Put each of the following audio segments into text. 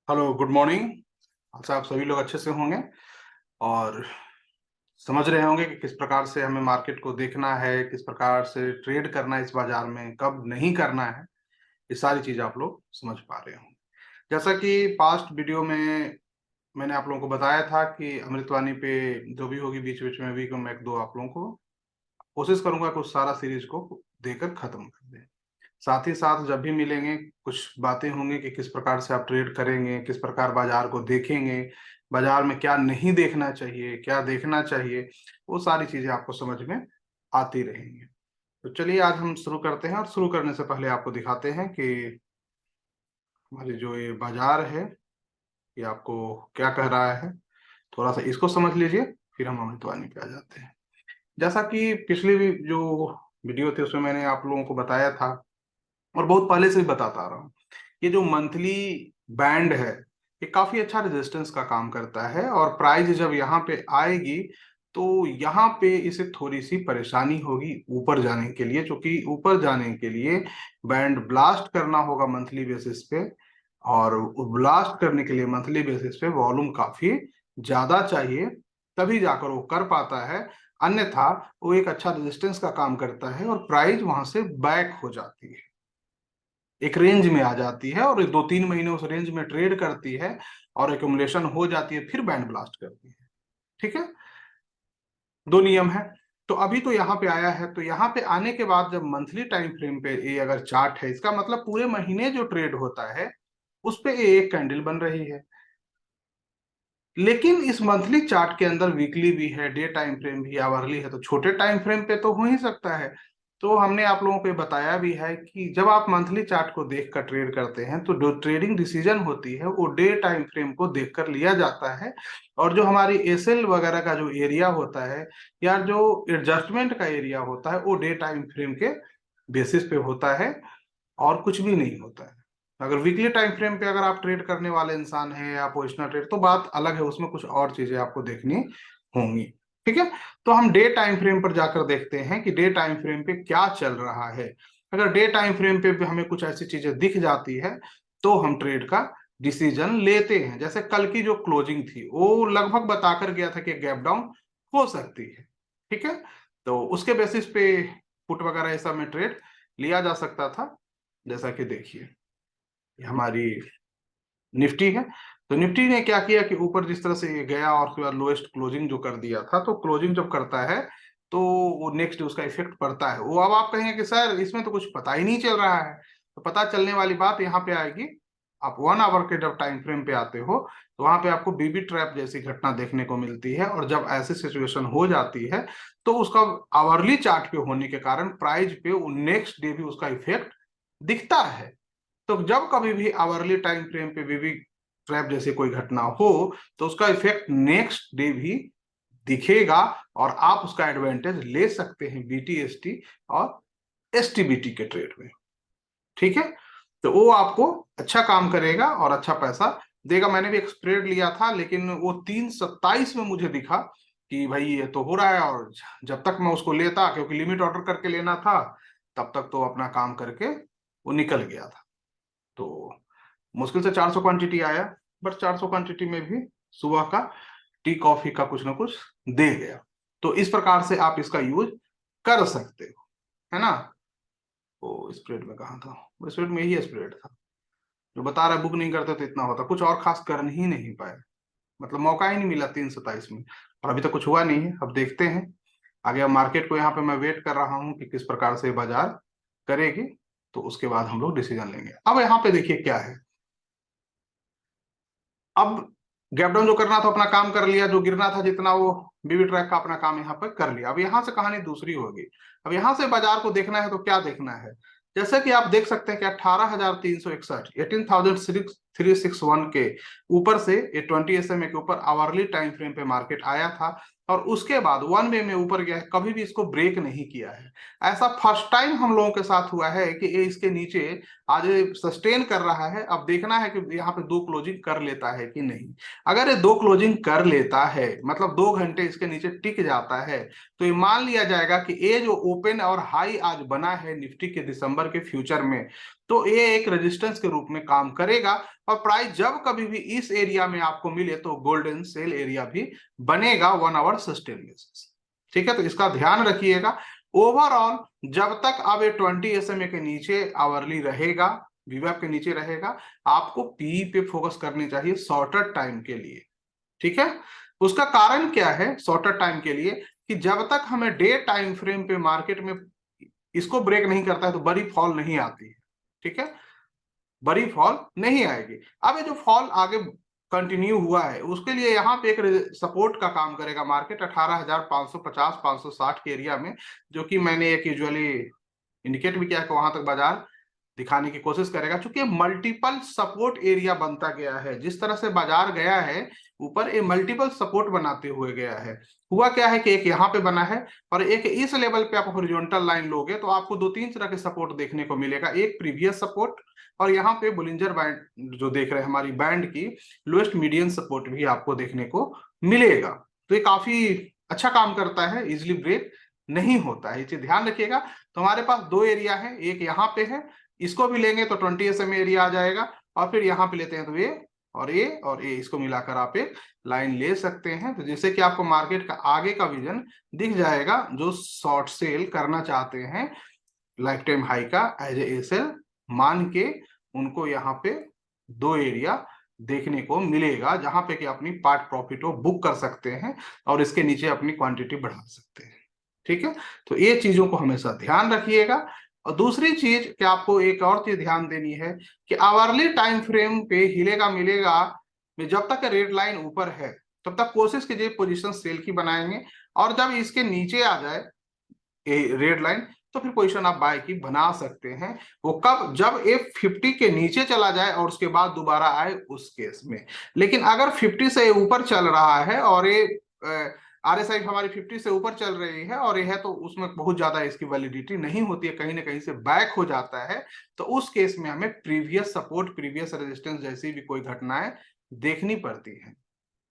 Hello, good morning. अच्छा, आप सभी लोग अच्छे से होंगे और समझ रहे होंगे कि किस प्रकार से हमें मार्केट को देखना है, किस प्रकार से ट्रेड करना है इस बाजार में, कब नहीं करना है। ये सारी चीज़ आप लोग समझ पा रहे होंगे। जैसा कि पास्ट वीडियो में मैंने आप लोगों को बताया था कि अमृतवाणी पे जो भी होगी बीच-बीच में वीक में 1-2 आप लोगों को कोशिश करूँगा कि उस सारा सीरीज़ को देकर खत्म कर दें। साथ ही साथ जब भी मिलेंगे कुछ बातें होंगी कि किस प्रकार से आप ट्रेड करेंगे, किस प्रकार बाजार को देखेंगे, बाजार में क्या नहीं देखना चाहिए, क्या देखना चाहिए, वो सारी चीज़ें आपको समझ में आती रहेंगी। तो चलिए आज हम शुरू करते हैं और शुरू करने से पहले आपको दिखाते हैं कि हमारी जो ये बाजार है, ये आपको क्या कह रहा है। थोड़ा-सा इसको समझ लीजिए, फिर हम अमृतवाणी पे आ जाते हैं। जैसा कि पिछली जो वीडियो थी उसमें मैंने आप लोगों को बताया था और बहुत पहले से ही बताता आ रहा हूँ। ये जो मंथली बैंड है, ये काफ़ी अच्छा रेजिस्टेंस का काम करता है और प्राइस जब यहाँ पे आएगी, तो यहाँ पे इसे थोड़ी-सी परेशानी होगी ऊपर जाने के लिए, चूँकि ऊपर जाने के लिए बैंड ब्लास्ट करना होगा मंथली बेसिस पे और ब्लास्ट करने के लिए मंथली बेसिस पे वॉल्यूम काफ़ी ज़्यादा चाहिए, तभी जाकर वो कर पाता है। अन्यथा वो एक अच्छा रेजिस्टेंस का काम करता है और प्राइस वहाँ से बैक हो जाती है। एक रेंज में आ जाती है और 2-3 महीने उस रेंज में ट्रेड करती है और एक्यूमुलेशन हो जाती है, फिर बैंड ब्लास्ट करती है। ठीक है? 2 नियम है। तो अभी तो यहाँ पे आया है, तो यहाँ पे आने के बाद जब मंथली टाइम फ्रेम पे ये अगर चार्ट है, इसका मतलब पूरे महीने जो ट्रेड होता है, उस पे ये एक कैंडल बन रही है। लेकिन इस मंथली चार्ट के अंदर वीकली भी है, डे टाइम फ्रेम भी, आवरली है, तो छोटे टाइम फ्रेम पे तो हो ही सकता है। तो हमने आप लोगों को ये बताया भी है कि जब आप मंथली चार्ट को देखकर ट्रेड करते हैं, तो जो ट्रेडिंग डिसीजन होती है, वो डे टाइम फ्रेम को देखकर लिया जाता है और जो हमारी एसएल वगैरह का जो एरिया होता है या जो एडजस्टमेंट का एरिया होता है, वो डे टाइम फ्रेम के बेसिस पे होता है और कुछ भी नहीं होता है। अगर वीकली टाइम फ्रेम पे अगर आप ट्रेड करने वाले इंसान हैं या पोजिशनल ट्रेड तो बात अलग है, उसमें कुछ और चीजें आपको देखनी होंगी। ठीक है, तो हम डे टाइम फ्रेम पर जाकर देखते हैं कि डे टाइम फ्रेम पे क्या चल रहा है। अगर डे टाइम फ्रेम पे भी हमें कुछ ऐसी चीजें दिख जाती है तो हम ट्रेड का डिसीजन लेते हैं। जैसे कल की जो क्लोजिंग थी वो लगभग बताकर गया था कि गैप डाउन हो सकती है। ठीक है, तो उसके बेसिस पे पुट वगैरह ऐसा में ट्रेड लिया जा सकता था। जैसा कि देखिए, ये हमारी निफ्टी है, तो निफ्टी ने क्या किया कि ऊपर जिस तरह से ये गया और उसके बाद लोएस्ट क्लोजिंग जो कर दिया था, तो क्लोजिंग जब करता है तो वो नेक्स्ट उसका इफेक्ट पड़ता है। वो अब आप कहेंगे कि सर इसमें तो कुछ पता ही नहीं चल रहा है, तो पता चलने वाली बात यहाँ पे आएगी। आप 1 आवर के जब टाइम फ्रेम पे आते हो तो वहां पे आपको बीबी ट्रैप जैसी घटना देखने को मिलती है और जब ऐसी सिचुएशन हो जाती है तो उसका आवरली चार्ट पे होने के कारण प्राइस पे नेक्स्ट डे भी उसका इफेक्ट दिखता है। तो जब कभी भी आवरली टाइम फ्रेम पे बीबी ट्रैप जैसी कोई घटना हो तो उसका इफेक्ट नेक्स्ट डे भी दिखेगा और आप उसका एडवांटेज ले सकते हैं बीटीएसटी और एसटीबीटी के ट्रेड में। ठीक है, तो वो आपको अच्छा काम करेगा और अच्छा पैसा देगा। मैंने भी एक स्प्रेड लिया था लेकिन वो 3.27 में मुझे दिखा कि भाई ये तो हो रहा है और जब तक मैं उसको लेता, क्योंकि लिमिट ऑर्डर करके लेना था, तब तक तो अपना काम करके वो निकल गया था। तो मुश्किल से 400 क्वांटिटी आया, बट 400 क्वांटिटी में भी सुबह का टी कॉफी का कुछ ना कुछ दे गया। तो इस प्रकार से आप इसका यूज कर सकते हो, है ना। वो स्प्रेड में कहा था, वो स्प्रेड में ही स्प्रेड था जो बता रहा है बुक नहीं करते तो इतना होता, कुछ और खास कर ही नहीं पाए, मतलब मौका ही नहीं मिला 327 में। और अभी तक कुछ हुआ नहीं है, अब देखते हैं आगे। अब मार्केट को यहाँ पे मैं वेट कर रहा हूँ कि किस प्रकार से बाजार करेगी, तो उसके बाद हम लोग डिसीजन लेंगे। अब यहाँ पे देखिए क्या है, अब गैप डाउन जो करना था अपना काम कर लिया, जो गिरना था जितना वो बीबी ट्रैक का अपना काम यहाँ पर कर लिया। अब यहाँ से कहानी दूसरी होगी। अब यहाँ से बाजार को देखना है तो क्या देखना है, जैसे कि आप देख सकते हैं कि 18,361 18,361 के ऊपर से ये 20 SMA के ऊपर आवरली टाइम फ्रेम पे मार्केट आया था और उसके बाद 1 वे में ऊपर गया है, कभी भी इसको ब्रेक नहीं किया है। ऐसा फर्स्ट टाइम हम लोगों के साथ हुआ है कि ये इसके नीचे आज सस्टेन कर रहा है। अब देखना है कि यहाँ पे 2 क्लोजिंग कर लेता है कि नहीं। अगर ये 2 क्लोजिंग कर लेता है, मतलब 2 घंटे इसके नीचे टिक जाता है, तो ये मान लिया जाएगा कि ये जो ओपन और हाई आज बना है निफ्टी के दिसंबर के फ्यूचर में, तो ये एक रेजिस्टेंस के रूप में काम करेगा, और प्राइस जब कभी भी इस एरिया में आपको मिले तो गोल्डन सेल एरिया भी बनेगा 1 आवर सस्टेन बेसिस। ठीक है, तो इसका ध्यान रखिएगा। ओवरऑल जब तक अब ये 20 SMA के नीचे आवरली रहेगा, वीवैप के नीचे रहेगा, आपको पी पे फोकस करनी चाहिए शॉर्टर टाइम के लिए। ठीक है, उसका कारण क्या है शॉर्टर टाइम के लिए, कि जब तक हमें डे टाइम फ्रेम पे मार्केट में इसको ब्रेक नहीं करता है तो बड़ी फॉल नहीं आती है। ठीक है, बड़ी फॉल नहीं आएगी। अब ये जो फॉल आगे कंटिन्यू हुआ है उसके लिए यहाँ पे एक सपोर्ट का काम करेगा मार्केट 18,550 560 के एरिया में, जो कि मैंने एक यूजुअली इंडिकेट भी किया कि वहां तक बाजार दिखाने की कोशिश करेगा। चूंकि मल्टीपल सपोर्ट एरिया बनता गया है, जिस तरह से बाजार गया है ऊपर, ये मल्टीपल सपोर्ट बनाते हुए गया है। हुआ क्या है कि एक यहाँ पे बना है और एक इस लेवल पे आप हॉरिजॉन्टल लाइन लोगे तो आपको 2-3 तरह के सपोर्ट देखने को मिलेगा। एक प्रीवियस सपोर्ट, और यहाँ पे बुलिंजर बैंड जो देख रहे हैं हमारी बैंड की लोएस्ट मीडियन सपोर्ट भी आपको देखने को मिलेगा। तो ये काफी अच्छा काम करता है, इजिली ब्रेक नहीं होता है, ये चीज ध्यान रखिएगा। तो हमारे पास 2 एरिया है, एक यहाँ पे है, इसको भी लेंगे तो 20 SMA एरिया आ जाएगा, और फिर यहाँ पे लेते हैं तो ये और ये और ये, इसको मिलाकर आप एक लाइन ले सकते हैं। तो जैसे कि आपको मार्केट का आगे का विजन दिख जाएगा, जो शॉर्ट सेल करना चाहते हैं लाइफ टाइम हाई का एज ए सेल मान के, उनको यहाँ पे 2 एरिया देखने को मिलेगा जहां पे कि अपनी पार्ट प्रॉफिट को बुक कर सकते हैं और इसके नीचे अपनी क्वांटिटी बढ़ा सकते हैं। ठीक है, तो ये चीजों को हमेशा ध्यान रखिएगा। और दूसरी चीज कि आपको एक और चीज ध्यान देनी है कि आवरली टाइम फ्रेम पे हिलेगा मिलेगा में जब तक रेड लाइन ऊपर है तब तक कोशिश कीजिए पोजीशन सेल की बनाएंगे, और जब इसके नीचे आ जाए रेड लाइन तो फिर पोजीशन आप बाय की बना सकते हैं। वो कब, जब F50 के नीचे चला जाए और उसके बाद दोबारा आए उस केस में। लेकिन अगर 50 से ऊपर चल रहा है और ये RSI हमारी 50 से ऊपर चल रही है और ये है, तो उसमें बहुत ज्यादा इसकी वैलिडिटी नहीं होती है, कहीं ना कहीं से बैक हो जाता है, तो उस केस में हमें प्रीवियस सपोर्ट प्रीवियस रेजिस्टेंस जैसी भी कोई घटनाएं देखनी पड़ती है।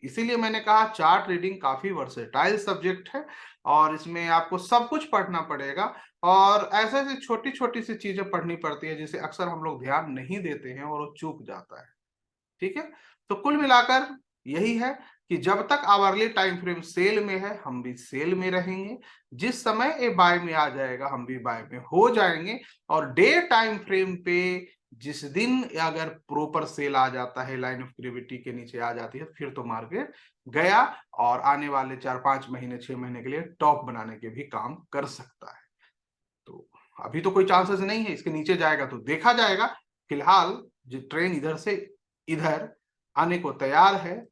इसीलिए मैंने कहा चार्ट रीडिंग काफी वर्सेटाइल सब्जेक्ट है और इसमें आपको सब कुछ पढ़ना पड़ेगा, और ऐसे ऐसी छोटी छोटी सी चीजें पढ़नी पड़ती है जिसे अक्सर हम लोग ध्यान नहीं देते हैं और वो चूक जाता है। ठीक है, तो कुल मिलाकर यही है कि जब तक आवरली टाइम फ्रेम सेल में है हम भी सेल में रहेंगे, जिस समय ये बाय में आ जाएगा हम भी बाय में हो जाएंगे, और डे टाइम फ्रेम पे जिस दिन अगर प्रॉपर सेल आ जाता है, लाइन ऑफ ग्रेविटी के नीचे आ जाती है, फिर तो मार्केट गया और आने वाले 4-5 महीने 6 महीने के लिए टॉप बनाने के भी काम कर सकता है। तो अभी तो कोई चांसेस नहीं है, इसके नीचे जाएगा तो देखा जाएगा। फिलहाल जो ट्रेन इधर से इधर आने को तैयार है,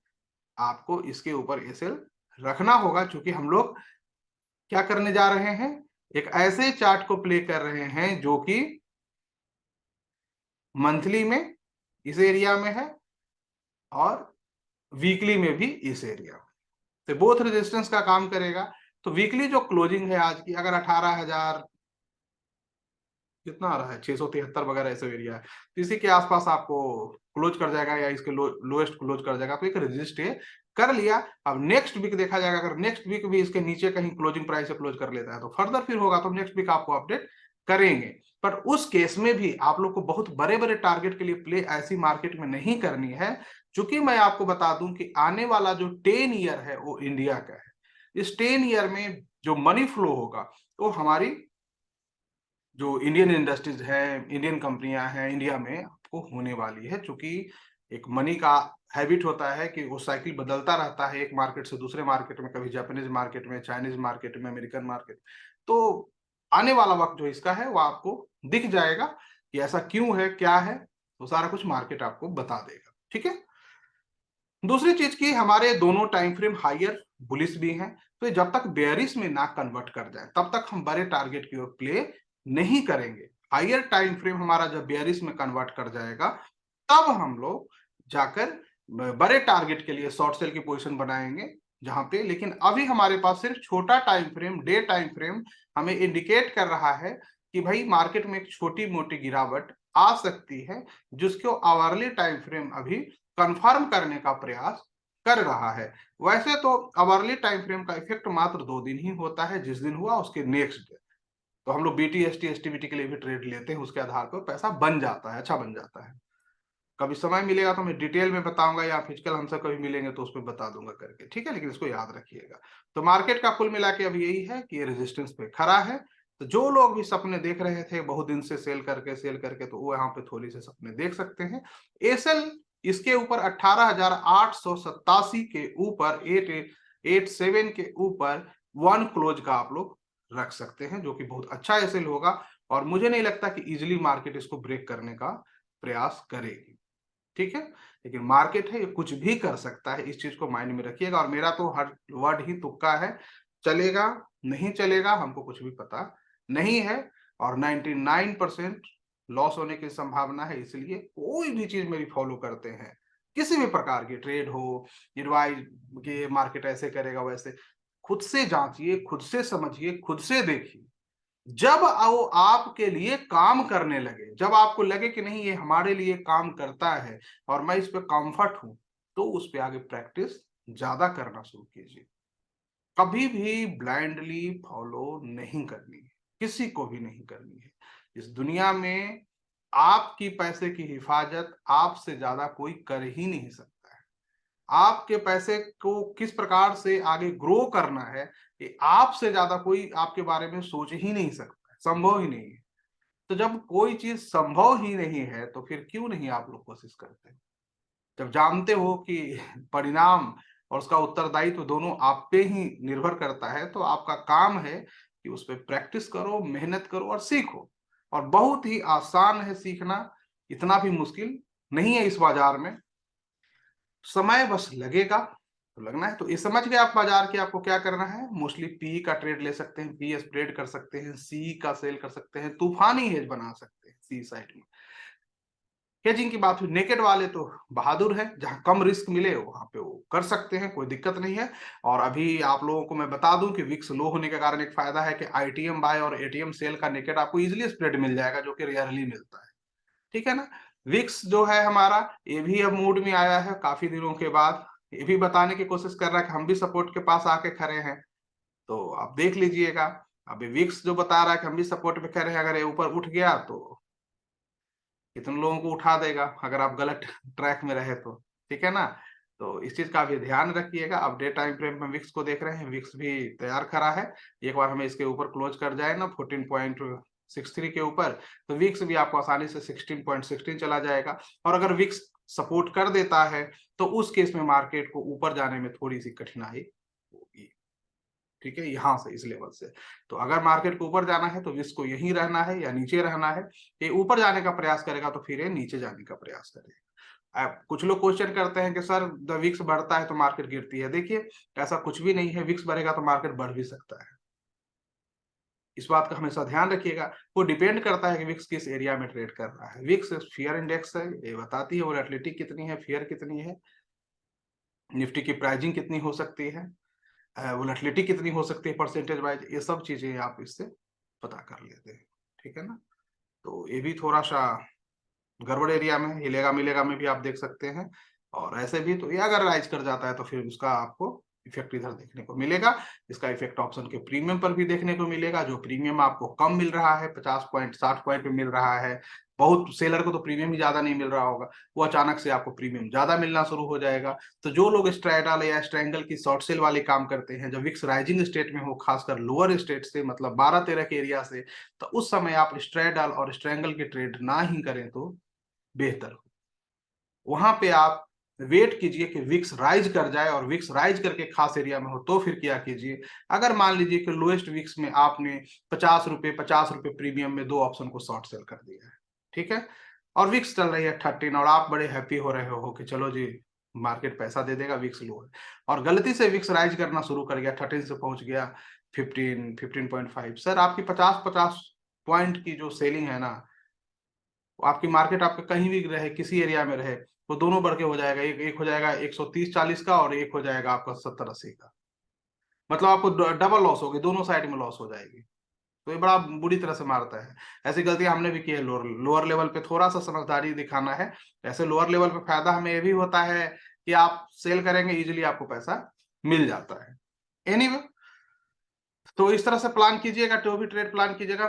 आपको इसके ऊपर एसएल रखना होगा, क्योंकि हम लोग क्या करने जा रहे हैं, एक ऐसे चार्ट को प्ले कर रहे हैं जो कि मंथली में इस एरिया में है और वीकली में भी इस एरिया में, तो बोथ रेजिस्टेंस का काम करेगा। तो वीकली जो क्लोजिंग है आज की, अगर 18,000 कितना आ रहा है 673 वगैरह ऐसे एरिया है, तो इसी के आसपास आपको क्लोज कर जाएगा या इसके लोएस्ट क्लोज कर जाएगा, तो एक रजिस्ट कर लिया। अब नेक्स्ट वीक देखा जाएगा, अगर नेक्स्ट वीक भी इसके नीचे कहीं क्लोजिंग प्राइस से क्लोज कर लेता है तो फर्दर फिर होगा, तो नेक्स्ट वीक आपको अपडेट करेंगे। पर उस केस में भी आप लोग को बहुत बड़े बड़े टारगेट के लिए प्ले ऐसी मार्केट में नहीं करनी है, चूंकि मैं आपको बता दूं कि आने वाला जो 10 ईयर है वो इंडिया का है। इस 10 ईयर में जो मनी फ्लो होगा वो हमारी जो इंडियन इंडस्ट्रीज है, इंडियन कंपनियां हैं इंडिया में आपको होने वाली है, क्योंकि एक मनी का हैबिट होता है कि वो साइकिल बदलता रहता है एक मार्केट से दूसरे मार्केट में, कभी जापानीज मार्केट में, चाइनीज मार्केट में, अमेरिकन मार्केट। तो आने वाला वक्त जो इसका है वो आपको दिख जाएगा कि ऐसा क्यों है, क्या है, तो सारा कुछ मार्केट आपको बता देगा। ठीक है, दूसरी चीज की हमारे दोनों टाइम फ्रेम हायर बुलिश भी हैं, तो जब तक बेयरिश में ना कन्वर्ट कर जाए तब तक हम बड़े टारगेट की ओर प्ले नहीं करेंगे। हायर टाइम फ्रेम हमारा जब बेयरिश में कन्वर्ट कर जाएगा तब हम लोग जाकर बड़े टारगेट के लिए शॉर्ट सेल की पोजीशन बनाएंगे जहां पे। लेकिन अभी हमारे पास सिर्फ छोटा time frame, day time frame हमें इंडिकेट कर रहा है कि भाई मार्केट में एक छोटी मोटी गिरावट आ सकती है, जिसको आवरली टाइम फ्रेम अभी कंफर्म करने का प्रयास कर रहा है। वैसे तो आवरली टाइम फ्रेम का इफेक्ट मात्र 2 दिन ही होता है, जिस दिन हुआ उसके नेक्स्ट डे। तो हम लोग बीटी एसटी एसटीबीटी के लिए भी ट्रेड लेते हैं, उसके आधार पर पैसा बन जाता है, अच्छा बन जाता है। कभी समय मिलेगा तो मैं डिटेल में बताऊंगा, या फिजिकल हमसे कभी मिलेंगे तो उसमें बता दूंगा करके, ठीक है। लेकिन इसको याद रखिएगा। तो मार्केट का कुल मिला के अब यही है कि ये रेजिस्टेंस पे खड़ा है। तो जो लोग भी सपने देख रहे थे बहुत दिन से सेल करके, तो वो यहाँ पे थोड़ी से सपने देख सकते हैं। एसएल इसके ऊपर 18,887 के ऊपर 887 के ऊपर 1 क्लोज का आप लोग रख सकते हैं, जो कि बहुत अच्छा एसएल होगा। और मुझे नहीं लगता कि इजिली मार्केट इसको ब्रेक करने का प्रयास करेगी, ठीक है। लेकिन मार्केट है, ये कुछ भी कर सकता है, इस चीज को माइंड में रखिएगा। और मेरा तो हर वर्ड ही तुक्का है, चलेगा नहीं चलेगा हमको कुछ भी पता नहीं है। और 99% लॉस होने की संभावना है, इसलिए कोई भी चीज मेरी फॉलो करते हैं, किसी भी प्रकार की ट्रेड हो, एडवाइज के मार्केट ऐसे करेगा वैसे, खुद से जांचिए, खुद से समझिए, खुद से देखिए। जब वो आपके लिए काम करने लगे, जब आपको लगे कि नहीं ये हमारे लिए काम करता है और मैं इस पे कंफर्ट हूं, तो उस पे आगे प्रैक्टिस ज्यादा करना शुरू कीजिए। कभी भी ब्लाइंडली फॉलो नहीं करनी है, किसी को भी नहीं करनी है। इस दुनिया में आपकी पैसे की हिफाजत आपसे ज्यादा कोई कर ही नहीं सकता है। आपके पैसे को किस प्रकार से आगे ग्रो करना है, ये आपसे ज्यादा कोई आपके बारे में सोच ही नहीं सकता, संभव ही नहीं है। तो जब कोई चीज संभव ही नहीं है, तो फिर क्यों नहीं आप लोग कोशिश करते? जब जानते हो कि परिणाम और उसका उत्तरदायित्व तो दोनों आप पे ही निर्भर करता है, तो आपका काम है कि उस पर प्रैक्टिस करो, मेहनत करो और सीखो। और बहुत ही आसान है सीखना, इतना भी मुश्किल नहीं है इस बाजार में। समय बस लगेगा, तो लगना है। तो ये समझ गए आप बाजार के आपको क्या करना है। मोस्टली पी का ट्रेड ले सकते हैं, पी स्प्रेड कर सकते हैं, सी का सेल कर सकते हैं, तूफानी हेज बना सकते हैं सी साइड में। हेजिंग की बात हुई, नेकेड वाले तो बहादुर है, जहां कम रिस्क मिले वहां पे वो कर सकते हैं, कोई दिक्कत नहीं है। और अभी आप लोगों को मैं बता दूं कि विक्स लो होने के कारण एक फायदा है कि आईटीएम बाय और एटीएम सेल का नेकेड आपको इजिली स्प्रेड मिल जाएगा, जो कि रेयरली मिलता है, ठीक है ना। विक्स जो है हमारा, ये भी अब मूड में आया है काफी दिनों के बाद, ये भी बताने की कोशिश कर रहा है कि हम भी सपोर्ट के पास आके खड़े हैं। तो आप देख लीजिएगा, अभी विक्स जो बता रहा है कि हम भी सपोर्ट पे खड़े हैं, अगर ये ऊपर उठ गया तो कितने लोगों को उठा देगा, अगर आप गलत ट्रैक में रहे तो, ठीक है ना। तो इस चीज का भी ध्यान रखिएगा। अब डे टाइम फ्रेम में विक्स को देख रहे हैं, विक्स भी तैयार खड़ा है। एक बार हमें इसके ऊपर क्लोज कर जाए ना 14.63 के ऊपर, तो विक्स भी आपको आसानी से 16.16 चला जाएगा। और अगर विक्स सपोर्ट कर देता है, तो उस केस में मार्केट को ऊपर जाने में थोड़ी सी कठिनाई होगी, ठीक है, यहाँ से इस लेवल से। तो अगर मार्केट को ऊपर जाना है तो विक्स को यहीं रहना है या नीचे रहना है। ये ऊपर जाने का प्रयास करेगा तो फिर ये नीचे जाने का प्रयास करेगा। अब कुछ लोग क्वेश्चन करते हैं कि सर द विक्स बढ़ता है तो मार्केट गिरती है। देखिए, ऐसा कुछ भी नहीं है, विक्स बढ़ेगा तो मार्केट बढ़ भी सकता है। इस बात का हमेशा ध्यान रखिएगा। वो डिपेंड करता है कि विक्स किस एरिया में ट्रेड कर रहा है। विक्स फियर इंडेक्स है, ये बताती है वोलेटिलिटी कितनी है, फियर कितनी है, निफ्टी की प्राइसिंग कितनी हो सकती है, वोलेटिलिटी कितनी हो सकती है परसेंटेज वाइज, ये सब चीजें आप इससे पता कर लेते हैं, ठीक है ना। तो ये भी थोड़ा सा गड़बड़ एरिया में, हिलेगा मिलेगा में भी आप देख सकते हैं। और ऐसे भी तो ये अगर राइज कर जाता है तो फिर उसका आपको इफेक्ट इधर देखने को मिलेगा। इसका इफेक्ट ऑप्शन के प्रीमियम पर भी देखने को मिलेगा। जो प्रीमियम आपको कम मिल रहा है, 50 पॉइंट 60 पॉइंट पे मिल रहा है, बहुत सेलर को तो प्रीमियम ही ज्यादा नहीं मिल रहा होगा, वो अचानक से आपको प्रीमियम ज्यादा मिलना शुरू हो जाएगा। तो जो लोग स्ट्रैडल या स्ट्रैंगल की शॉर्ट सेल वाले काम करते हैं, जब विक्स राइजिंग स्टेट में हो, खासकर लोअर स्टेट से, मतलब 12-13 के एरिया से, तो उस समय आप स्ट्रैडल और स्ट्रैंगल की ट्रेड ना ही करें तो बेहतर हो। वहां पे आप वेट कीजिए कि विक्स राइज कर जाए, और विक्स राइज करके खास एरिया में हो तो फिर क्या कीजिए। अगर मान लीजिए कि लोएस्ट विक्स में आपने 50 रुपए प्रीमियम में दो ऑप्शन को शॉर्ट सेल कर दिया है, ठीक है, और विक्स चल रही है 13, और आप बड़े हैप्पी हो रहे हो कि चलो जी मार्केट पैसा दे देगा, विक्स लो है, और गलती से विक्स राइज करना शुरू कर गया, 13 से पहुंच गया 15, 15.5, सर आपकी 50-50 पॉइंट की जो सेलिंग है ना, आपकी मार्केट आपके कहीं भी रहे, किसी एरिया में रहे, वो दोनों बढ़ के हो जाएगा। एक हो जाएगा 130-40 का, और एक हो जाएगा आपका 70-80 का। मतलब आपको डबल लॉस होगी, दोनों साइड में लॉस हो जाएगी। तो ये बड़ा बुरी तरह से मारता है। ऐसी गलती हमने भी की है। लोअर लेवल पे थोड़ा सा समझदारी दिखाना है। ऐसे लोअर लेवल पे फायदा हमें ये भी होता है कि आप सेल करेंगे, इजिली आपको पैसा मिल जाता है। एनीवे, तो इस तरह से प्लान कीजिएगा, जो भी ट्रेड प्लान कीजिएगा।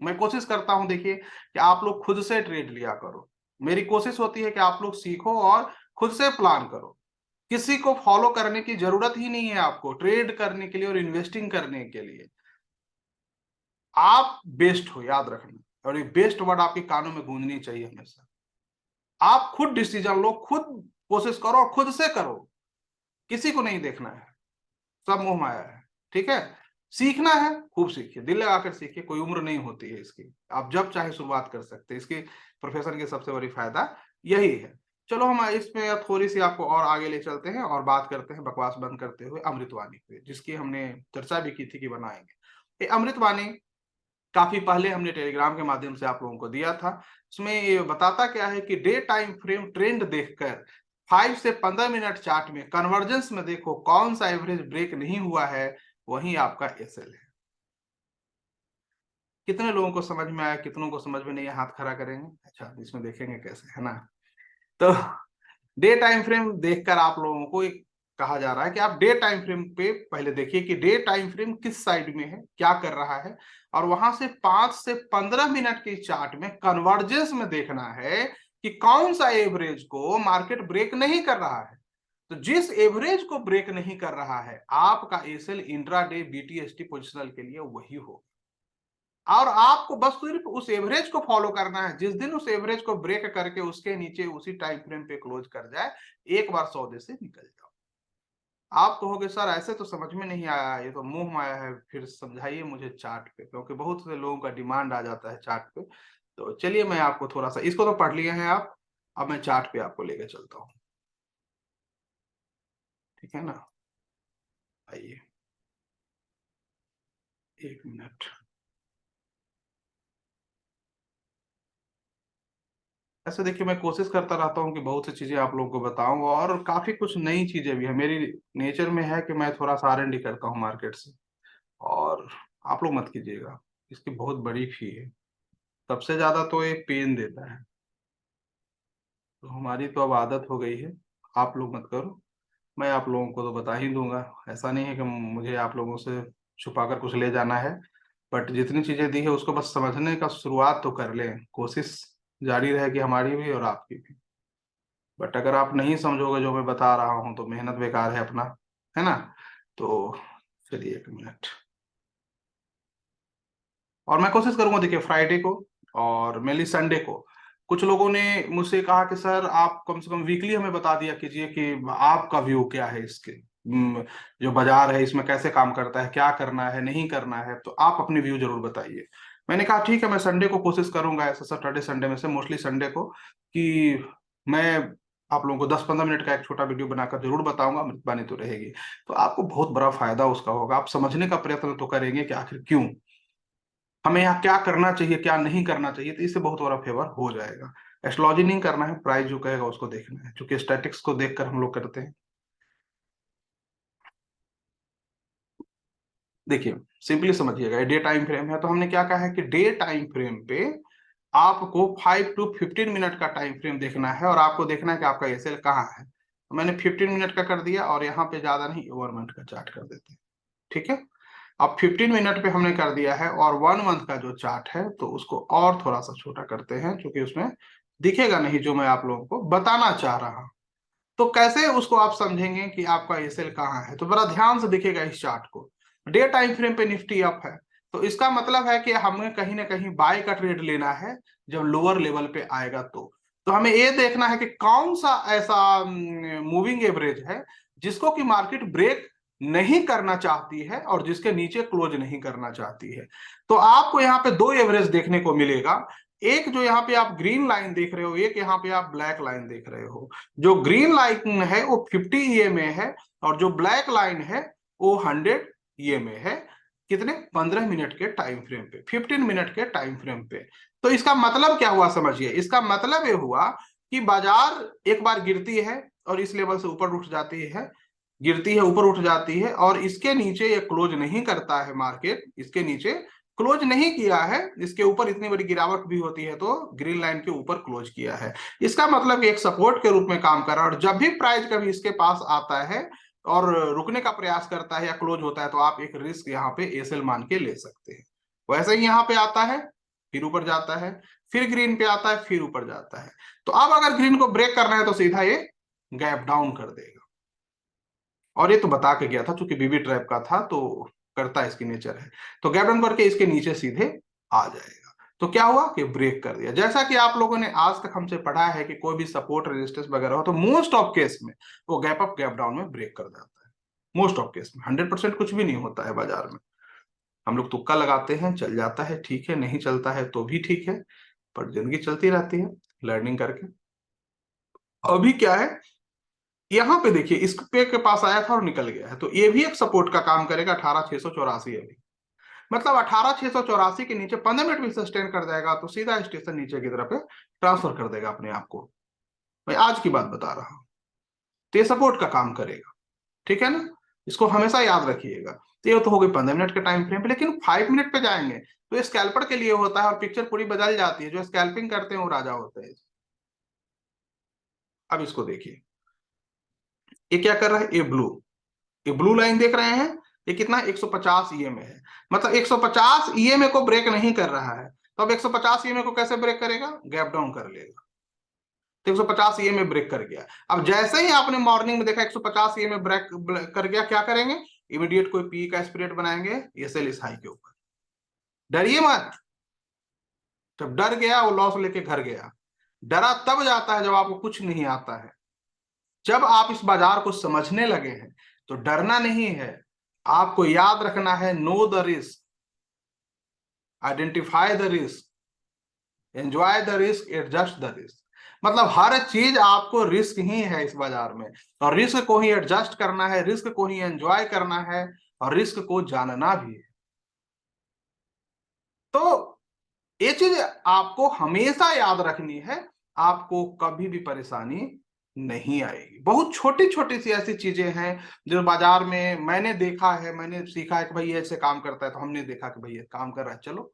मैं कोशिश करता हूं देखिए कि आप लोग खुद से ट्रेड लिया करो। मेरी कोशिश होती है कि आप लोग सीखो और खुद से प्लान करो। किसी को फॉलो करने की जरूरत ही नहीं है आपको ट्रेड करने के लिए और इन्वेस्टिंग करने के लिए। आप बेस्ट हो, याद रखना, और ये बेस्ट वर्ड आपके कानों में गूंजनी चाहिए हमेशा। आप खुद डिसीजन लो, खुद कोशिश करो और खुद से करो, किसी को नहीं देखना है, सब मोह माया है। ठीक है, सीखना है, खूब सीखिए, दिल लगाकर सीखिए, कोई उम्र नहीं होती है इसकी, आप जब चाहे शुरुआत कर सकते हैं। इसकी प्रोफेशन की सबसे बड़ी फायदा यही है। चलो हम इसमें थोड़ी सी आपको और आगे ले चलते हैं और बात करते हैं बकवास बंद करते हुए अमृतवाणी पे, जिसकी हमने चर्चा भी की थी कि बनाएंगे। ये अमृतवाणी काफी पहले हमने टेलीग्राम के माध्यम से आप लोगों को दिया था। उसमें ये बताता क्या है कि डे टाइम फ्रेम ट्रेंड देखकर 5 से 15 मिनट चार्ट में कन्वर्जेंस में देखो कौन सा एवरेज ब्रेक नहीं हुआ है, वही आपका एसएल है। कितने लोगों को समझ में आया, कितनों को समझ में नहीं आया, हाथ खड़ा करेंगे। अच्छा, इसमें देखेंगे कैसे, है ना। तो डे टाइम फ्रेम देखकर आप लोगों को एक कहा जा रहा है कि आप डे टाइम फ्रेम पे पहले देखिए कि डे टाइम फ्रेम किस साइड में है, क्या कर रहा है, और वहां से 5 से 15 मिनट के चार्ट में कन्वर्जेंस में देखना है कि कौन सा एवरेज को मार्केट ब्रेक नहीं कर रहा है। तो जिस एवरेज को ब्रेक नहीं कर रहा है आपका एसएल इंट्राडे बीटीएसटी पोजिशनल के लिए वही हो, और आपको बस सिर्फ उस एवरेज को फॉलो करना है। जिस दिन उस एवरेज को ब्रेक करके उसके नीचे उसी टाइम फ्रेम पे क्लोज कर जाए, एक बार सौदे से निकल जाओ। आप कहोगे सर ऐसे तो समझ में नहीं आया, ये तो मुंह माया है, फिर समझाइए मुझे चार्ट पे, क्योंकि बहुत से लोगों का डिमांड आ जाता है चार्ट पे। तो चलिए मैं आपको थोड़ा सा, इसको तो पढ़ लिए हैं आप, अब मैं चार्ट पे आपको लेके चलता हूँ। ठीक है ना, आइए 1 मिनट। ऐसे देखिए, मैं कोशिश करता रहता हूँ कि बहुत सी चीजें आप लोगों को बताऊं, और काफी कुछ नई चीजें भी है। मेरी नेचर में है कि मैं थोड़ा सा R&D करता हूँ मार्केट से, और आप लोग मत कीजिएगा, इसकी बहुत बड़ी फी है। सबसे ज्यादा तो ये पेन देता है, तो हमारी तो अब आदत हो गई है। आप लोग मत करो, मैं आप लोगों को तो बता ही दूंगा। ऐसा नहीं है कि मुझे आप लोगों से छुपा कर कुछ ले जाना है, बट जितनी चीजें दी है उसको बस समझने का शुरुआत तो कर लें, कोशिश जारी रहेगी हमारी भी और आपकी भी। बट अगर आप नहीं समझोगे जो मैं बता रहा हूँ तो मेहनत बेकार है अपना, है ना। तो चलिए 1 मिनट, और मैं कोशिश करूंगा देखिए फ्राइडे को और मेनली संडे को। कुछ लोगों ने मुझसे कहा कि सर आप कम से कम वीकली हमें बता दिया कीजिए कि आपका व्यू क्या है इसके, जो बाजार है इसमें कैसे काम करता है, क्या करना है नहीं करना है, तो आप अपनी व्यू जरूर बताइए। मैंने कहा ठीक है, मैं संडे को कोशिश करूंगा, ऐसा सैटरडे संडे में से मोस्टली संडे को, कि मैं आप लोगों को 10-15 मिनट का एक छोटा वीडियो बनाकर जरूर बताऊंगा। अमृतवाणी तो रहेगी, तो आपको बहुत बड़ा फायदा उसका होगा। आप समझने का प्रयत्न तो करेंगे कि आखिर क्यों हमें यहाँ क्या करना चाहिए क्या नहीं करना चाहिए, तो इससे बहुत बड़ा फेवर हो जाएगा। एस्ट्रोलॉजी नहीं करना है, प्राइस जो कहेगा उसको देखना है, क्योंकि स्टैटिक्स को देखकर हम लोग करते हैं। देखिए सिंपली समझिएगा, डे टाइम फ्रेम है तो हमने क्या कहा है कि डे टाइम फ्रेम पे आपको 5 to 15 मिनट का टाइम फ्रेम देखना है, और आपको देखना है कि आपका एसएल कहाँ है। तो मैंने 15 मिनट का कर दिया, और यहाँ पे ज्यादा नहीं, 1 मंथ का चार्ट कर देते हैं। ठीक है, अब 15 मिनट पे हमने कर दिया है, और 1 मंथ का जो चार्ट है तो उसको और थोड़ा सा छोटा करते हैं, क्योंकि उसमें दिखेगा नहीं जो मैं आप लोगों को बताना चाह रहा हूं। तो कैसे उसको आप समझेंगे कि आपका एसएल कहाँ है, तो बड़ा ध्यान से दिखेगा इस चार्ट को। डे टाइम फ्रेम पे निफ्टी अप है, तो इसका मतलब है कि हमें कहीं ना कहीं बाय का ट्रेड लेना है जब लोअर लेवल पे आएगा। तो हमें ये देखना है कि कौन सा ऐसा मूविंग एवरेज है जिसको कि मार्केट ब्रेक नहीं करना चाहती है और जिसके नीचे क्लोज नहीं करना चाहती है। तो आपको यहाँ पे दो एवरेज देखने को मिलेगा, एक जो यहाँ पे आप ग्रीन लाइन देख रहे हो, एक यहाँ पे आप ब्लैक लाइन देख रहे हो। जो ग्रीन लाइन है वो 50 EMA है, और जो ब्लैक लाइन है वो 100 EMA है। कितने, 15 मिनट के टाइम फ्रेम पे, 15 मिनट के टाइम फ्रेम पे। तो इसका मतलब क्या हुआ समझिए, इसका मतलब ये हुआ कि बाजार एक बार गिरती है और इस लेवल से ऊपर उठ जाती है, गिरती है ऊपर उठ जाती है, और इसके नीचे ये क्लोज नहीं करता है मार्केट, इसके नीचे क्लोज नहीं किया है, इसके ऊपर इतनी बड़ी गिरावट भी होती है तो ग्रीन लाइन के ऊपर क्लोज किया है। इसका मतलब एक सपोर्ट के रूप में काम कर रहा है, और जब भी प्राइस कभी इसके पास आता है और रुकने का प्रयास करता है या क्लोज होता है, तो आप एक रिस्क यहाँ पे एसएल मान के ले सकते हैं। वैसे ही यहाँ पे आता है, फिर ऊपर जाता है, फिर ग्रीन पे आता है, फिर ऊपर जाता है। तो अब अगर ग्रीन को ब्रेक करना है तो सीधा ये गैप डाउन कर देगा। और ये तो बता के गया था, चूंकि बीबी ट्रैप का था तो करता इसकी नेचर है। तो गैप डाउन करके इसके नीचे सीधे आ जाएगा। तो क्या हुआ कि ब्रेक कर दिया। जैसा कि आप लोगों ने आज तक हमसे पढ़ा है कि कोई भी सपोर्ट रेजिस्टेंस वगैरह हो तो मोस्ट ऑफ केस में वो गैप अप गैप डाउन में ब्रेक कर जाता है। मोस्ट ऑफ केस में 100% कुछ भी नहीं होता है बाजार में। हम लोग तुक्का लगाते हैं, चल जाता है ठीक है, नहीं चलता है तो भी ठीक है, पर जिंदगी चलती रहती है लर्निंग करके। अभी क्या है, यहाँ पे देखिए इस पे के पास आया था और निकल गया है, तो ये भी एक सपोर्ट का काम करेगा 18,684 अभी। मतलब 18,684 के नीचे 15 मिनट भी सस्टेन कर जाएगा तो सीधा स्टेशन नीचे की तरफ ट्रांसफर कर देगा अपने आप को। मैं आज की बात बता रहा हूं, तो ये सपोर्ट का काम करेगा, ठीक है ना। इसको हमेशा याद रखिएगा। तो ये तो हो गई 15 मिनट के टाइम फ्रेम पे, लेकिन 5 मिनट पे जाएंगे तो ये स्कैल्पर के लिए होता है और पिक्चर पूरी बदल जाती है। जो स्कैल्पिंग करते हैं वो राजा होते हैं। अब इसको देखिए, ये क्या कर रहा है, ये ब्लू लाइन देख रहे हैं, ये कितना 150 ईएमए है। मतलब 150 ईएमए को ब्रेक नहीं कर रहा है, तो अब 150 ईएमए को कैसे ब्रेक करेगा, गैप डाउन कर लेगा। तो 150 ईएमए ब्रेक कर गया। अब जैसे ही आपने मॉर्निंग में देखा 150 ईएमए ब्रेक कर गया, क्या करेंगे, इमीडिएट कोई पी का स्प्रेड बनाएंगे ये सेल इस हाई के ऊपर। डरिए मत। जब डर गया वो लॉस लेके घर गया। डरा तब जाता है जब आपको कुछ नहीं आता है। जब आप इस बाजार को समझने लगे हैं तो डरना नहीं है। आपको याद रखना है, know the risk, identify the risk, enjoy the risk, adjust the risk. मतलब हर चीज आपको रिस्क ही है इस बाजार में, और रिस्क को ही एडजस्ट करना है, रिस्क को ही एंजॉय करना है, और रिस्क को जानना भी है। तो ये चीज आपको हमेशा याद रखनी है, आपको कभी भी परेशानी नहीं आएगी। बहुत छोटी छोटी सी ऐसी चीजें हैं जो बाजार में मैंने देखा है, मैंने सीखा है कि भाई ऐसे काम करता है, तो हमने देखा कि भाई ये काम कर रहा है, चलो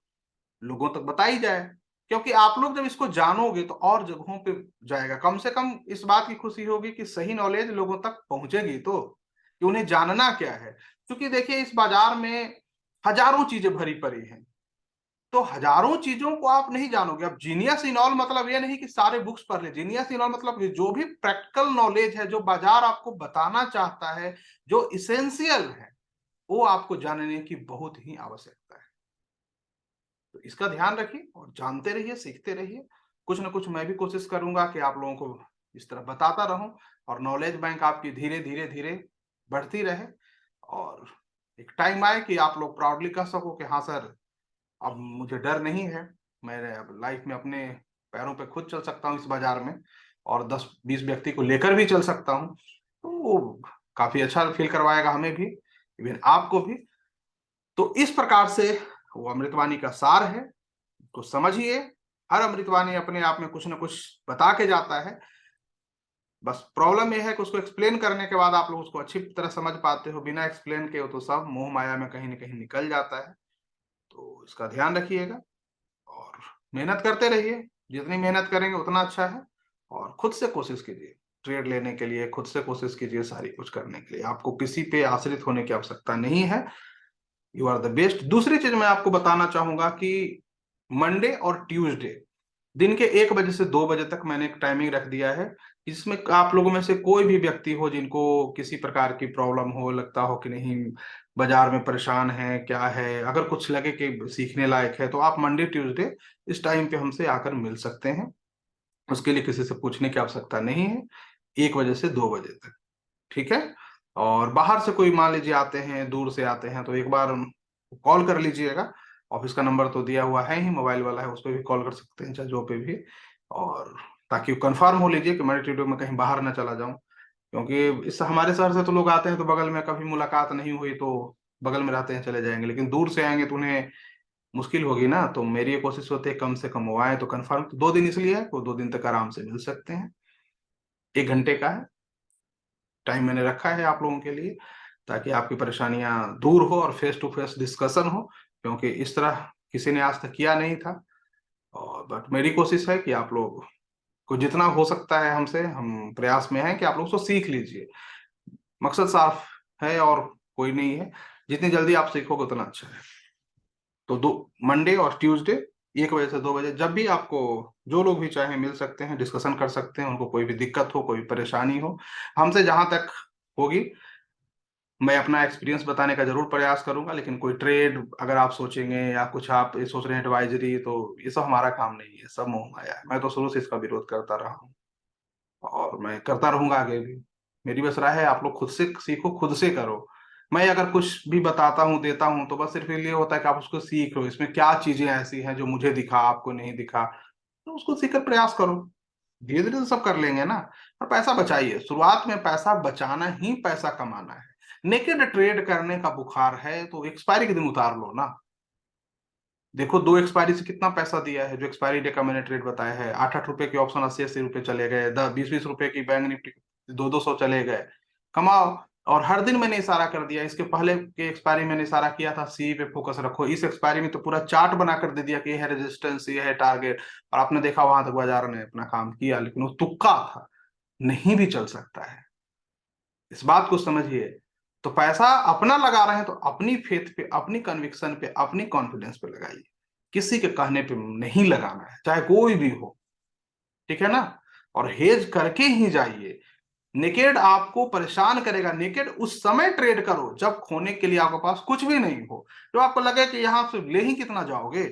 लोगों तक बताई जाए। क्योंकि आप लोग जब इसको जानोगे तो और जगहों पे जाएगा, कम से कम इस बात की खुशी होगी कि सही नॉलेज लोगों तक पहुंचेगी, तो कि उन्हें जानना क्या है। क्योंकि देखिए इस बाजार में हजारों चीजें भरी पड़ी हैं, तो हजारों चीजों को आप नहीं जानोगे। अब जीनियस इन ऑल मतलब ये नहीं कि सारे बुक्स पढ़ ले, जीनियस इन ऑल मतलब जो भी प्रैक्टिकल नॉलेज है, जो बाजार आपको बताना चाहता है, जो इसेंशियल है, वो आपको जानने की बहुत ही आवश्यकता है। तो इसका ध्यान रखिए और जानते रहिए, सीखते रहिए। कुछ ना कुछ मैं भी कोशिश करूंगा कि आप लोगों को इस तरह बताता रहूं, और नॉलेज बैंक आपकी धीरे धीरे धीरे बढ़ती रहे, और एक टाइम आए कि आप लोग प्राउडली कह सको कि हाँ सर, अब मुझे डर नहीं है, मैं अब लाइफ में अपने पैरों पे खुद चल सकता हूँ इस बाजार में, और 10-20 व्यक्ति को लेकर भी चल सकता हूँ। तो वो काफी अच्छा फील करवाएगा हमें भी, इवन आपको भी। तो इस प्रकार से वो अमृतवाणी का सार है, तो समझिए। हर अमृतवाणी अपने आप में कुछ ना कुछ बता के जाता है। बस प्रॉब्लम यह है कि उसको एक्सप्लेन करने के बाद आप लोग उसको अच्छी तरह समझ पाते हो, बिना एक्सप्लेन के हो तो सब मोह माया में कहीं ना कहीं निकल जाता है। तो इसका ध्यान रखिएगा और मेहनत करते रहिए। जितनी मेहनत करेंगे उतना अच्छा है। और खुद से कोशिश कीजिए ट्रेड लेने के लिए, खुद से कोशिश कीजिए सारी कुछ करने के लिए। आपको किसी पे आश्रित होने की आवश्यकता नहीं है। You are the best. दूसरी चीज मैं आपको बताना चाहूंगा कि मंडे और ट्यूसडे दिन के 1 बजे से 2 बजे तक मैंने एक टाइमिंग रख दिया है। इसमें आप लोगों में से कोई भी व्यक्ति हो जिनको किसी प्रकार की प्रॉब्लम हो, लगता हो कि नहीं बाजार में परेशान है क्या है, अगर कुछ लगे कि सीखने लायक है, तो आप मंडे ट्यूसडे इस टाइम पे हमसे आकर मिल सकते हैं। उसके लिए किसी से पूछने की आवश्यकता नहीं है। 1 बजे से 2 बजे तक, ठीक है। और बाहर से कोई मान लीजिए आते हैं, दूर से आते हैं, तो एक बार कॉल कर लीजिएगा। ऑफिस का नंबर तो दिया हुआ है ही, मोबाइल वाला है, उस पर भी कॉल कर सकते हैं, चाहे जो पे भी। और ताकि कंफर्म हो लीजिए कि मैं टेडियो में कहीं बाहर ना चला जाऊं। क्योंकि इस हमारे शहर से तो लोग आते हैं तो बगल में कभी मुलाकात नहीं हुई तो बगल में रहते हैं चले जाएंगे, लेकिन दूर से आएंगे तो उन्हें मुश्किल होगी ना। तो मेरी ये कोशिश होती है कम से कम वो आए तो कंफर्म। तो 2 दिन इसलिए है, वो 2 दिन तक आराम से मिल सकते हैं। 1 घंटे का है टाइम मैंने रखा है आप लोगों के लिए, ताकि आपकी परेशानियां दूर हो और फेस टू फेस डिस्कशन हो। क्योंकि इस तरह किसी ने आज तक किया नहीं था। और बट मेरी कोशिश है कि आप लोग को जितना हो सकता है हमसे, हम प्रयास में हैं कि आप लोग उसको सीख लीजिए। मकसद साफ है और कोई नहीं है। जितनी जल्दी आप सीखोगे उतना अच्छा है। तो दो मंडे और ट्यूसडे 1 बजे से 2 बजे जब भी आपको जो लोग भी चाहे मिल सकते हैं, डिस्कशन कर सकते हैं। उनको कोई भी दिक्कत हो, कोई परेशानी हो, हमसे जहां तक होगी मैं अपना एक्सपीरियंस बताने का जरूर प्रयास करूंगा। लेकिन कोई ट्रेड अगर आप सोचेंगे या कुछ आप ये सोच रहे हैं एडवाइजरी, तो ये सब हमारा काम नहीं है, सब मोह माया है। मैं तो शुरू से इसका विरोध करता रहा हूँ और मैं करता रहूंगा आगे भी। मेरी बस राय है आप लोग खुद से सीखो, खुद से करो। मैं अगर कुछ भी बताता हूँ, देता हूँ, तो बस सिर्फ इसलिए होता है कि आप उसको सीख लो, इसमें क्या चीजें ऐसी हैं जो मुझे दिखा आपको नहीं दिखा, तो उसको सीखकर प्रयास करो। धीरे धीरे तो सब कर लेंगे ना। और पैसा बचाइए, शुरुआत में पैसा बचाना ही पैसा कमाना है। नेकेड ट्रेड करने का बुखार है तो एक्सपायरी के दिन उतार लो ना। देखो 2 एक्सपायरी से कितना पैसा दिया है। जो एक्सपायरी डे का मैंने ट्रेड बताया है, 8-8 रुपए के ऑप्शन 80-80 रुपए चले गए, 10-20-20 रुपए की बैंक निफ्टी 200-200 चले गए। कमाओ। और हर दिन मैंने इशारा कर दिया, इसके पहले के एक्सपायरी मैंने इशारा किया था सी पे फोकस रखो। इस एक्सपायरी में तो पूरा चार्ट बना कर दे दिया कि ये है रेजिस्टेंस, ये है टारगेट, और आपने देखा वहां तक बाजार ने अपना काम किया। लेकिन वो तुक्का था, नहीं भी चल सकता है, इस बात को समझिए। तो पैसा अपना लगा रहे हैं तो अपनी फेथ पे, अपनी कन्विक्शन पे, अपनी कॉन्फिडेंस पे लगाइए। किसी के कहने पे नहीं लगाना है, चाहे कोई भी हो। ठीक है ना। और हेज करके ही जाइए। नेकेड आपको परेशान करेगा। नेकेड उस समय ट्रेड करो जब खोने के लिए आपके पास कुछ भी नहीं हो, जो आपको लगे कि यहां से ले ही कितना जाओगे।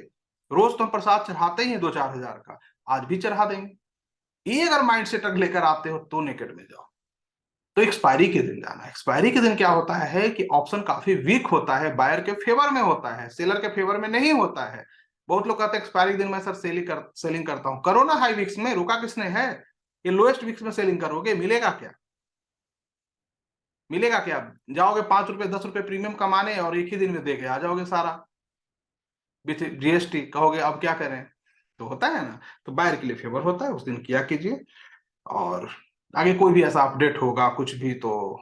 रोज तो हम प्रसाद चढ़ाते ही 2-4 हजार का, आज भी चढ़ा देंगे। ये अगर माइंड सेट लेकर आते हो तो नेकेड में जाओ। तो एक्सपायरी के दिन जाना। एक्सपायरी के दिन क्या होता है कि ऑप्शन काफी वीक होता है, बायर के फेवर में होता है, सेलर के फेवर में नहीं होता है। बहुत लोग कहते हैं एक्सपायरी के दिन मैं सर सेलिंग करता हूं। करो ना हाई विक्स में, रुका किसने है। ये लोएस्ट विक्स में सेलिंग करोगे, मिलेगा क्या। मिलेगा क्या। जाओगे 5 रुपए 10 रुपए प्रीमियम कमाने और एक ही दिन में दे के आ जाओगे सारा विथ जीएसटी। कहोगे अब क्या करें। तो होता है ना। तो बायर के लिए फेवर होता है, उस दिन किया कीजिए। और आगे कोई भी ऐसा अपडेट होगा कुछ भी, तो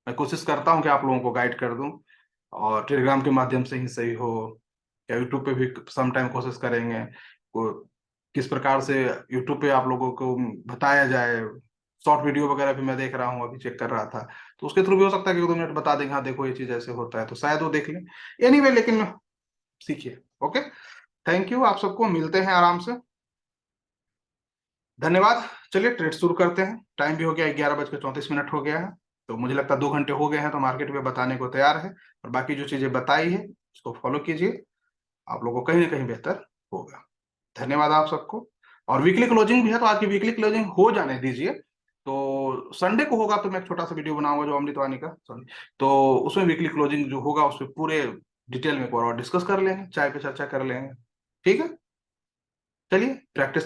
मैं कोशिश करता हूँ कि आप लोगों को गाइड कर दूं। और टेलीग्राम के माध्यम से ही सही हो, या यूट्यूब पे भी सम टाइम कोशिश करेंगे को किस प्रकार से यूट्यूब पे आप लोगों को बताया जाए। शॉर्ट वीडियो वगैरह भी मैं देख रहा हूँ, अभी चेक कर रहा था, तो उसके थ्रू भी हो सकता है कि 2 मिनट बता देंगे, हाँ देखो ये चीज ऐसे होता है, तो शायद वो देख लें। एनीवे लेकिन सीखिए। ओके। Thank you. आप सबको मिलते हैं आराम से। धन्यवाद। चलिए ट्रेड शुरू करते हैं। टाइम भी हो गया, 11:34 हो गया है। तो मुझे लगता है 2 घंटे हो गए हैं, तो मार्केट में बताने को तैयार है। और बाकी जो चीजें बताई है उसको फॉलो कीजिए, आप लोगों को कहीं ना कहीं बेहतर होगा। धन्यवाद आप सबको। और वीकली क्लोजिंग भी है, तो आज की वीकली क्लोजिंग हो जाने दीजिए। तो संडे को होगा तो मैं एक छोटा सा वीडियो बनाऊंगा जो अमृत वाणी का, सॉरी। तो उसमें वीकली क्लोजिंग जो होगा उस पर पूरे डिटेल में एक बार और डिस्कस कर लेंगे, चाय पे चर्चा कर लेंगे। ठीक है। चलिए प्रैक्टिस